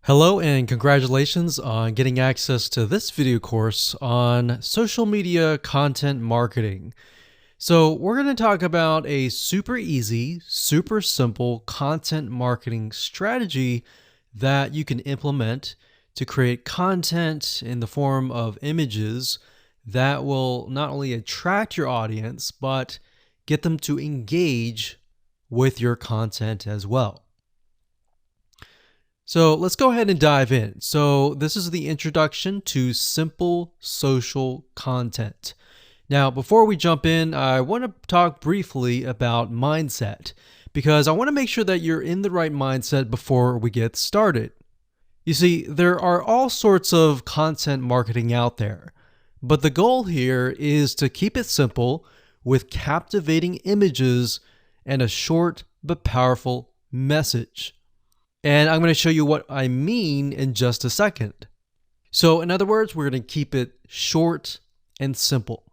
Hello and congratulations on getting access to this video course on social media content marketing. So we're going to talk about a super easy, super simple content marketing strategy that you can implement to create content in the form of images that will not only attract your audience, but get them to engage with your content as well. So let's go ahead and dive in. So this is the introduction to simple social content. Now, before we jump in, I want to talk briefly about mindset because I want to make sure that you're in the right mindset before we get started. You see, there are all sorts of content marketing out there, but the goal here is to keep it simple with captivating images and a short but powerful message. And I'm going to show you what I mean in just a second. So in other words, we're going to keep it short and simple.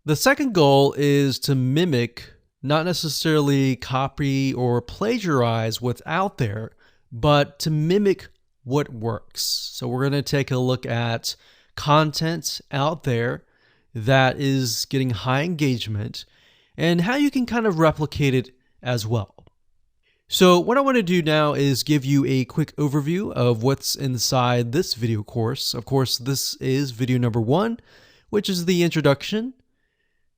The second goal is to mimic, not necessarily copy or plagiarize what's out there, but to mimic what works. So we're going to take a look at content out there that is getting high engagement and how you can kind of replicate it as well. So what I want to do now is give you a quick overview of what's inside this video course. Of course, this is video number 1, which is the introduction.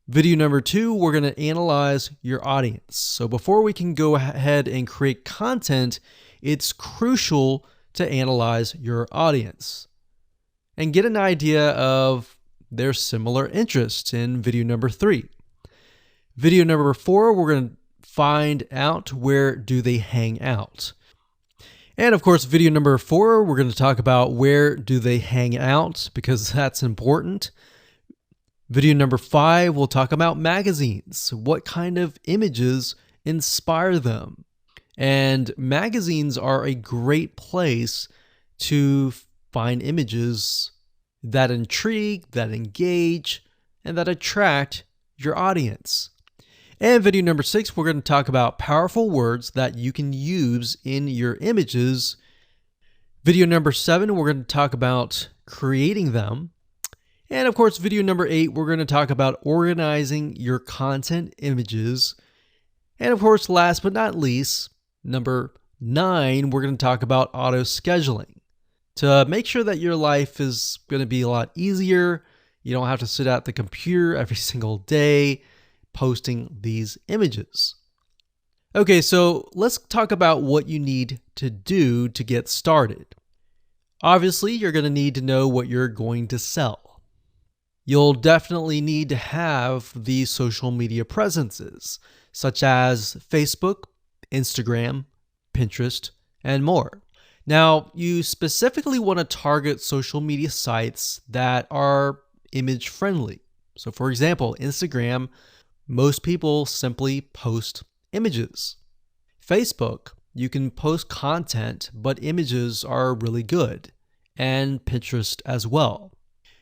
Video number 2, we're going to analyze your audience. So before we can go ahead and create content, it's crucial to analyze your audience and get an idea of their similar interests in video number 3. Video number 4, we're going to find out where do they hang out. And of course, video number 4, we're going to talk about where do they hang out because that's important. Video number 5, we'll talk about magazines. What kind of images inspire them? And magazines are a great place to find images that intrigue, that engage, and that attract your audience. And video number 6, we're going to talk about powerful words that you can use in your images. Video number 7, we're going to talk about creating them. And of course, video number 8, we're going to talk about organizing your content images. And of course, last but not least, number 9, we're going to talk about auto scheduling to make sure that your life is going to be a lot easier. You don't have to sit at the computer every single day posting these images. Okay, so let's talk about what you need to do to get started. Obviously, you're going to need to know what you're going to sell. You'll definitely need to have these social media presences, such as Facebook, Instagram, Pinterest, and more. Now, you specifically want to target social media sites that are image friendly. So for example, Instagram, most people simply post images. Facebook, you can post content, but images are really good. And Pinterest as well.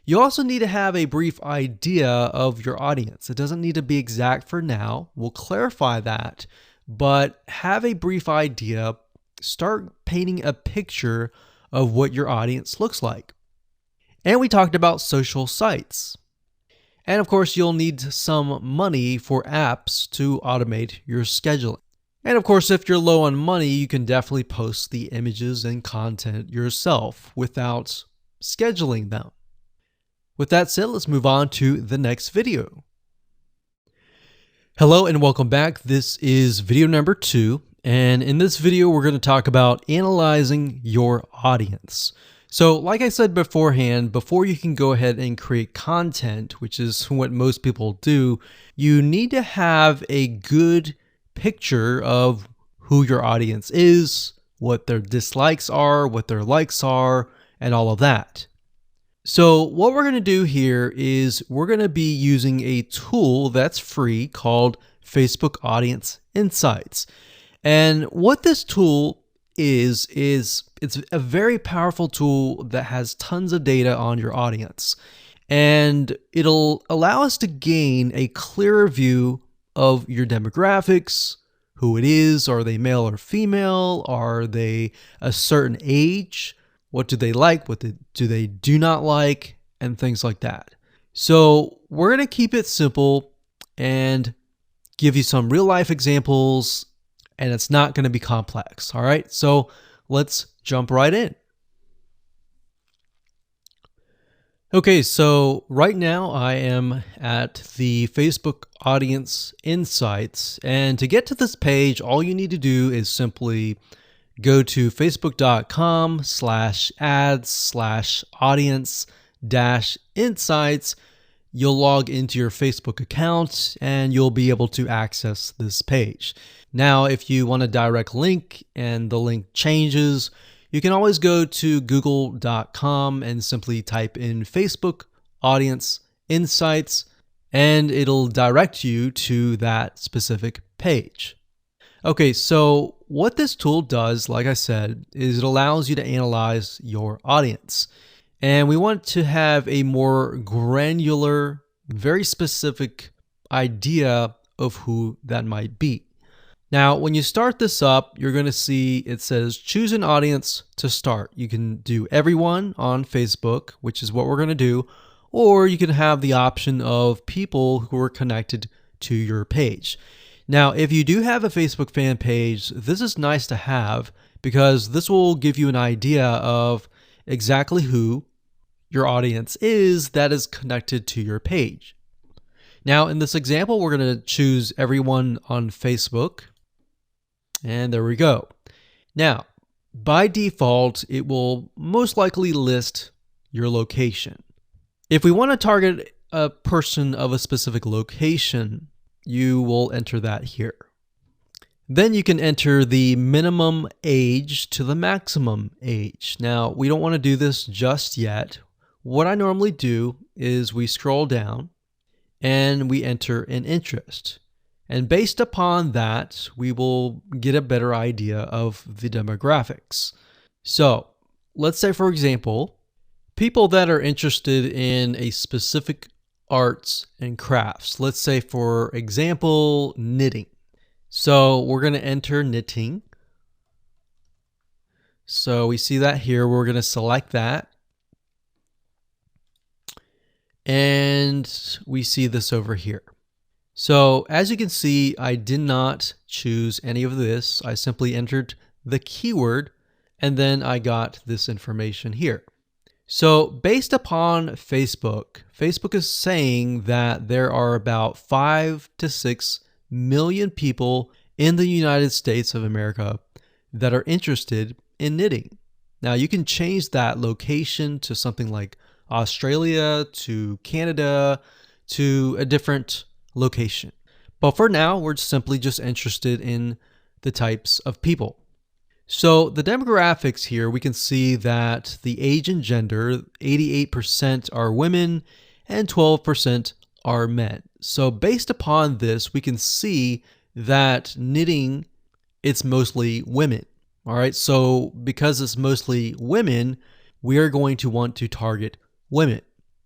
You also need to have a brief idea of your audience. It doesn't need to be exact for now. We'll clarify that. But have a brief idea. Start painting a picture of what your audience looks like. And we talked about social sites. And of course, you'll need some money for apps to automate your scheduling. And of course, if you're low on money, you can definitely post the images and content yourself without scheduling them. With that said, let's move on to the next video. Hello and welcome back. This is video number 2. And in this video, we're going to talk about analyzing your audience. So like I said beforehand, before you can go ahead and create content, which is what most people do, you need to have a good picture of who your audience is, what their dislikes are, what their likes are, and all of that. So what we're going to do here is we're going to be using a tool that's free called Facebook Audience Insights. And what this tool is it's a very powerful tool that has tons of data on your audience. And it'll allow us to gain a clearer view of your demographics, who it is. Are they male or female? Are they a certain age? What do they like? What do they do not like? And things like that. So we're going to keep it simple and give you some real life examples, and it's not going to be complex. All right. So let's jump right in. Okay, so right now I am at the Facebook Audience Insights, and to get to this page, all you need to do is simply go to facebook.com/ads/audience-insights. You'll log into your Facebook account and you'll be able to access this page. Now, if you want a direct link and the link changes, you can always go to google.com and simply type in Facebook Audience Insights, and it'll direct you to that specific page. Okay, so what this tool does, like I said, is it allows you to analyze your audience. And we want to have a more granular, very specific idea of who that might be. Now, when you start this up, you're going to see it says choose an audience to start. You can do everyone on Facebook, which is what we're going to do, or you can have the option of people who are connected to your page. Now, if you do have a Facebook fan page, this is nice to have because this will give you an idea of exactly who your audience is that is connected to your page. Now, in this example, we're going to choose everyone on Facebook. And there we go. Now, by default, it will most likely list your location. If we want to target a person of a specific location, you will enter that here. Then you can enter the minimum age to the maximum age. Now, we don't want to do this just yet. What I normally do is we scroll down and we enter an interest. And based upon that, we will get a better idea of the demographics. So let's say, for example, people that are interested in a specific arts and crafts. Let's say, for example, knitting. So we're going to enter knitting. So we see that here. We're going to select that. And we see this over here. So as you can see, I did not choose any of this. I simply entered the keyword and then I got this information here. So based upon Facebook, Facebook is saying that there are about 5 to 6 million people in the United States of America that are interested in knitting. Now you can change that location to something like Australia, to Canada, to a different location. But for now, we're simply just interested in the types of people. So the demographics here, we can see that the age and gender, 88% are women and 12% are men. So based upon this, we can see that knitting, it's mostly women. All right. So because it's mostly women, we are going to want to target women.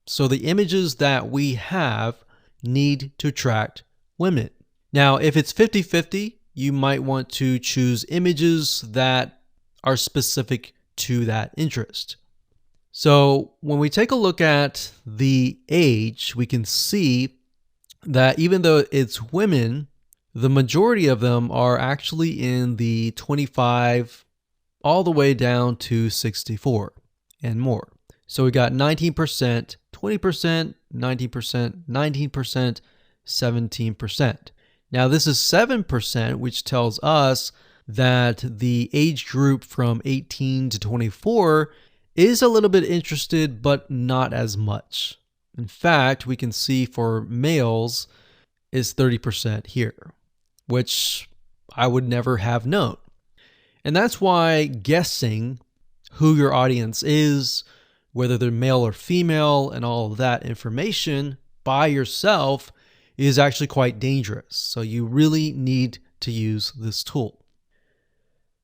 So the images that we have need to attract women. Now, if it's 50-50, you might want to choose images that are specific to that interest. So when we take a look at the age, we can see that even though it's women, the majority of them are actually in the 25 all the way down to 64 and more. So we got 19%, 20%, 19%, 19%, 17%. Now this is 7%, which tells us that the age group from 18 to 24 is a little bit interested, but not as much. In fact, we can see for males is 30% here, which I would never have known. And that's why guessing who your audience is, whether they're male or female, and all of that information by yourself is actually quite dangerous. So you really need to use this tool.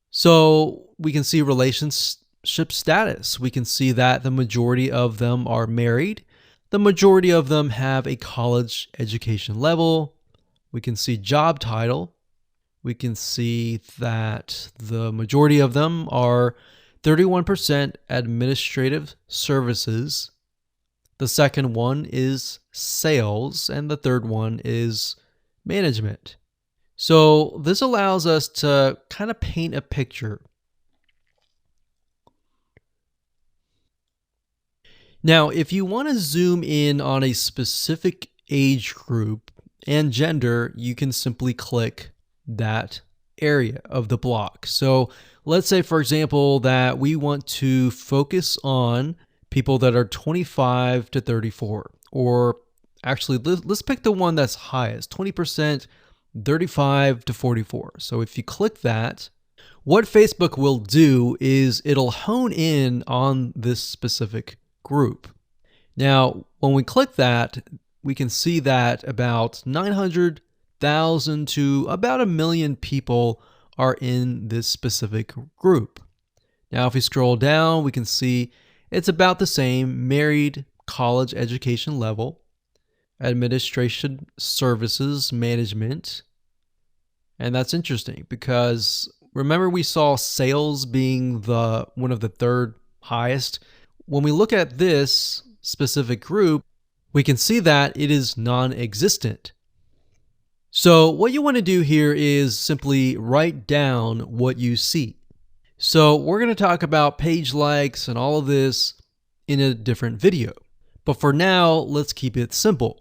So we can see relationship status. We can see that the majority of them are married. The majority of them have a college education level. We can see job title. we can see that the majority of them are 31% administrative services. The second one is sales, and the third one is management. So this allows us to kind of paint a picture. Now, if you want to zoom in on a specific age group and gender, you can simply click that area of the block. So let's say, for example, that we want to focus on people that are 25 to 34, or actually let's pick the one that's highest, 20%, 35 to 44. So if you click that, what Facebook will do is it'll hone in on this specific group. Now, when we click that, we can see that about 900,000 to about 1 million people are in this specific group. Now, if we scroll down, we can see it's about the same: married, college education level, administration services, management. And that's interesting because remember we saw sales being one of the third highest. When we look at this specific group, we can see that it is non-existent. So what you want to do here is simply write down what you see. So we're going to talk about page likes and all of this in a different video. But for now, let's keep it simple.